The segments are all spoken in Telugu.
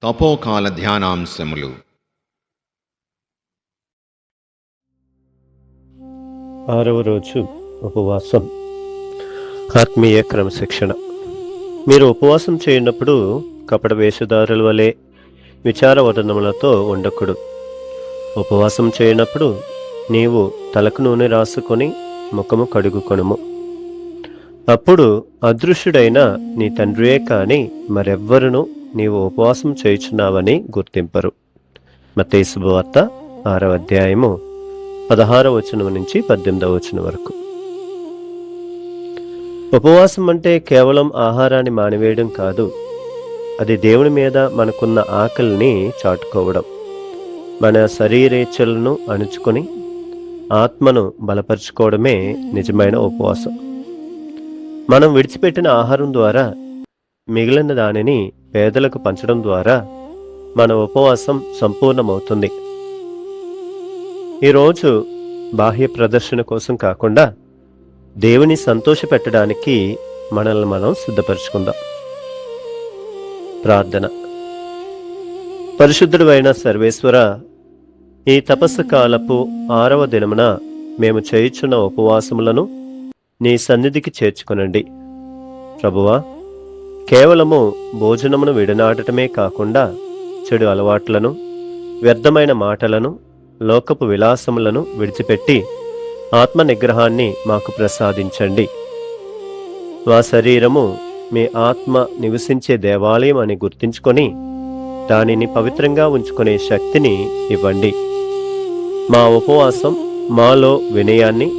తపోకాల ధ్యానాంశములు. ఆరవ రోజు ఉపవాసం. ఆత్మీయ క్రమశిక్షణ. మీరు ఉపవాసం చేయనప్పుడు కపట వేషధారుల వలె విచారవదనములతో ఉండకుడు. ఉపవాసం చేయనప్పుడు నీవు తలకు నూనె రాసుకొని ముఖము కడుగుకొనుము. అప్పుడు అదృశ్యుడైన నీ తండ్రియే కాని మరెవ్వరును నీవు ఉపవాసం చేయుచున్నావని గుర్తింపరు. మత్తయి శుభవార్త 6వ అధ్యాయము 16వ వచనం నుంచి 18వ వచనం వరకు. ఉపవాసం అంటే కేవలం ఆహారాన్ని మానివేయడం కాదు. అది దేవుని మీద మనకున్న ఆకలిని చాటుకోవడం, మన శరీరేచ్ఛలను అణుచుకొని ఆత్మను బలపరుచుకోవడమే నిజమైన ఉపవాసం. మనం విడిచిపెట్టిన ఆహారం ద్వారా మిగిలిన దానిని పేదలకు పంచడం ద్వారా మన ఉపవాసం సంపూర్ణమవుతుంది. ఈరోజు బాహ్య ప్రదర్శన కోసం కాకుండా దేవుని సంతోషపెట్టడానికి మనల్ని మనం సిద్ధపరచుకుందాం. ప్రార్థన. పరిశుద్ధుడైన సర్వేశ్వర, ఈ తపస్సు కాలపు 6వ దినమున మేము చేయుచున్న ఉపవాసములను నీ సన్నిధికి చేర్చుకొనండి. ప్రభువా, కేవలము భోజనమును విడనాడటమే కాకుండా చెడు అలవాట్లను, వ్యర్థమైన మాటలను, లోకపు విలాసములను విడిచిపెట్టి ఆత్మ నిగ్రహాన్ని మాకు ప్రసాదించండి. మా శరీరము మీ ఆత్మ నివసించే దేవాలయం అని గుర్తించుకొని దానిని పవిత్రంగా ఉంచుకునే శక్తిని ఇవ్వండి. మా ఉపవాసం మాలో వినయాన్ని,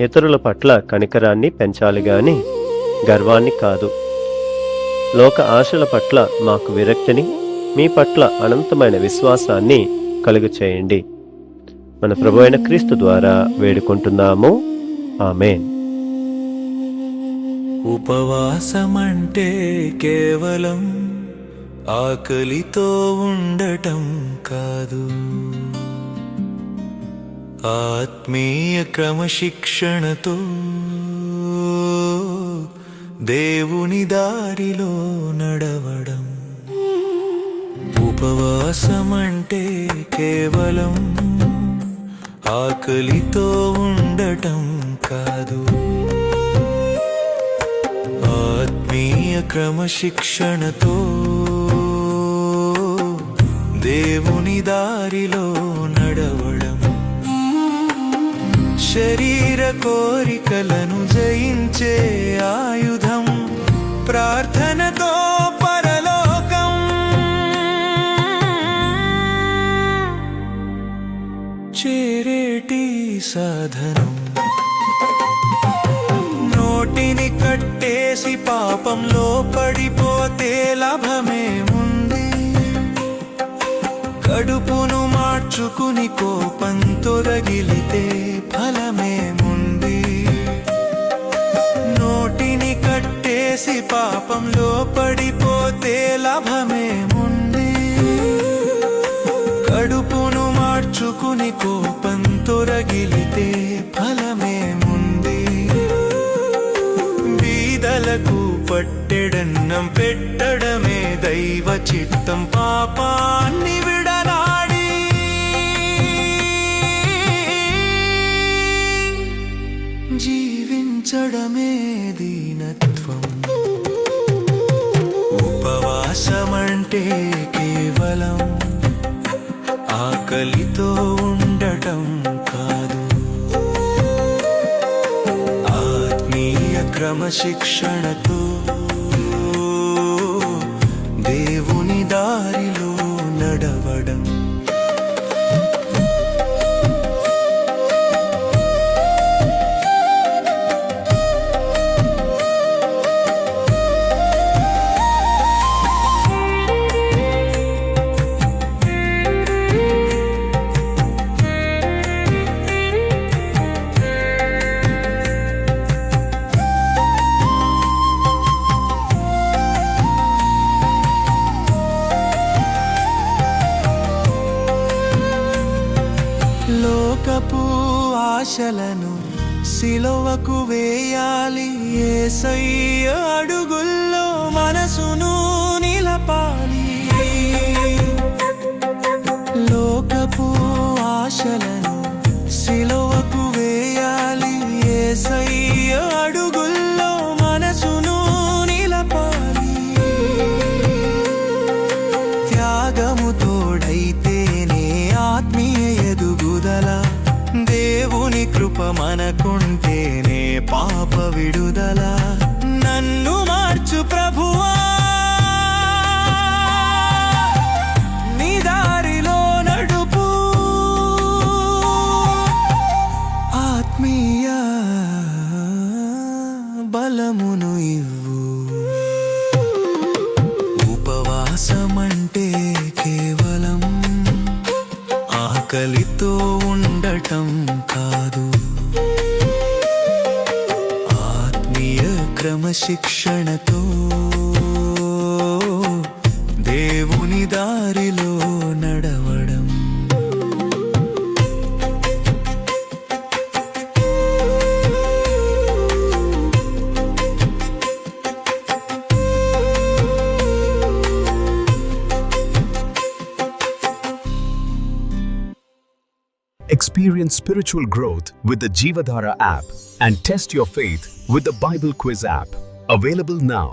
ఇతరుల పట్ల కనికరాన్ని పెంచాలి గాని గర్వాన్ని కాదు. లోక ఆశల పట్ల మాకు విరక్తిని, మీ పట్ల అనంతమైన విశ్వాసాన్ని కలుగు చేయండి. మన ప్రభువైన క్రీస్తు ద్వారా వేడుకుంటున్నాము. ఆమేన్. ఉపవాసమంటే కేవలం ఆకలితో ఉండటం కాదు, ఆత్మీయ క్రమశిక్షణతో దేవుని దారిలో నడవడం. ఉపవాసమంటే కేవలం ఆకలితో ఉండటం కాదు, ఆత్మీయ క్రమశిక్షణతో దేవుని దారిలో నడవడం. శరీర కోరికలను జయించే ఆయుధం ప్రార్థనతో పరలోకం చేరేటి సాధనం. నోటిని కట్టేసి పాపంలో పడిపోతే లాభమేముంది? కడుపును మార్చుకుని కోపంతో రగిలితే ఫలమేముంది? నోటిని కట్టేసి పాపంలో పడిపోతే లాభమేముంది? కడుపును మార్చుకుని కోపంతో రగిలితే ఫలమేముంది? బీదలకు పట్టెడన్నం పెట్టడమే దైవ చిత్తం. పాపాన్ని విడనాడి జీవించడమే దీనత్వం. ఉపవాసమంటే కేవలం ఆకలితో ఉండటం కాదు, ఆత్మీయ క్రమశిక్షణతో దేవుని దారిలో నడవడం. లోకపు ఆశలను సిలువకు వేయాలి, యేసయ్య అడుగుల్లో మనసును నిలపాలి. మనకుంటేనే పాప విడుదల. నన్ను మార్చు ప్రభువా, నీ దారిలో నడుపు, ఆత్మీయ బలమును ఇవ్వు. ఉపవాసమంటే కేవలం ఆకలితో ఉండటం కాదు, ఆత్మీయ క్రమశిక్షణతో దేవుని దారిలో నడవడం. Experience spiritual growth with the Jeevadhara app and test your faith with the Bible Quiz app. Available now.